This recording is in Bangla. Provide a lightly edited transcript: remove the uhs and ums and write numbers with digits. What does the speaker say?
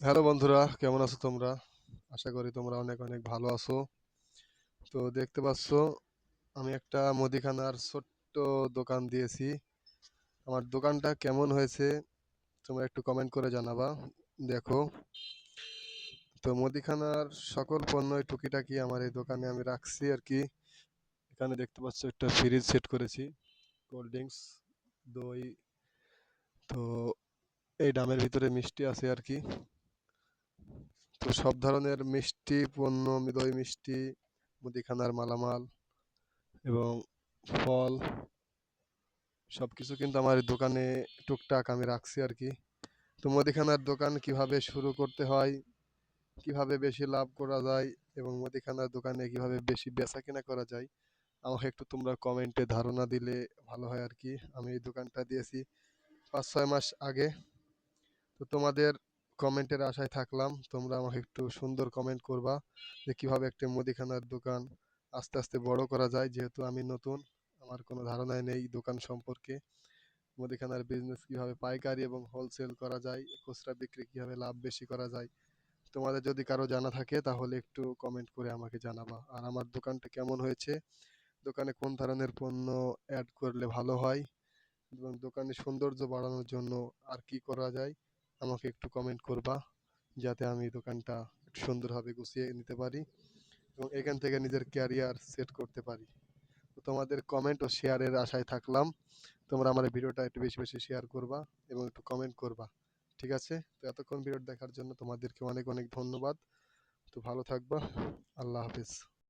হ্যালো বন্ধুরা, কেমন আছো তোমরা? আশা করি তোমরা অনেক অনেক ভালো আছো। তো দেখতে পাচ্ছ, আমি একটা মুদিখানার ছোট্ট দোকান দিয়েছি। আমার দোকানটা কেমন হয়েছে তোমরা একটু কমেন্ট করে জানাবা। দেখো, তো মুদিখানার সকল পণ্যই টুকিটাকি আমার এই দোকানে আমি রাখছি আর কি। এখানে দেখতে পাচ্ছ একটা ফ্রিজ সেট করেছি, কোল্ড ড্রিঙ্কস, দই। তো এই ড্রামের ভিতরে মিষ্টি আছে আর কি। তো সব ধরনের মিষ্টি পণ্য, দই মিষ্টি, মুদিখানার মালামাল এবং ফল সবকিছু কিন্তু আমার এই দোকানে টুকটাক আমি রাখছি আর কি। তো মুদিখানার দোকান কিভাবে শুরু করতে হয়, কিভাবে বেশি লাভ করা যায় এবং মুদিখানার দোকানে কিভাবে বেশি বেচাকেনা করা যায়, আমাকে একটু তোমরা কমেন্টে ধারণা দিলে ভালো হয় আর কি। আমি এই দোকানটা দিয়েছি 5-6 মাস আগে। তো তোমাদের কমেন্টের আশায় থাকলাম, তোমরা আমাকে একটু সুন্দর কমেন্ট করবা যে কিভাবে একটা মুদিখানার দোকান আস্তে আস্তে বড় করা যায়। যেহেতু আমি নতুন, আমার কোনো ধারণাই নেই দোকান সম্পর্কে। মুদিখানার বিজনেস কিভাবে পাইকারি এবং হোলসেল করা যায়, খুচরা বিক্রি কিভাবে লাভ বেশি করা যায়, তোমাদের যদি কারো জানা থাকে তাহলে একটু কমেন্ট করে আমাকে জানাবা। আর আমার দোকানটা কেমন হয়েছে, দোকানে কোন ধরনের পণ্য অ্যাড করলে ভালো হয় এবং দোকানের সৌন্দর্য বাড়ানোর জন্য আর কি করা যায়, আমাকে একটু কমেন্ট করবা, যাতে আমি দোকানটা একটু সুন্দরভাবে গুছিয়ে নিতে পারি এবং এখান থেকে নিজের ক্যারিয়ার সেট করতে পারি। তো তোমাদের কমেন্ট ও শেয়ারের আশায় থাকলাম। তোমরা আমার এই ভিডিওটা একটু বেশি বেশি শেয়ার করবা এবং একটু কমেন্ট করবা। ঠিক আছে? তো এতক্ষণ ভিডিও দেখার জন্য তোমাদেরকে অনেক অনেক ধন্যবাদ। তো ভালো থাকবা। আল্লাহ হাফেজ।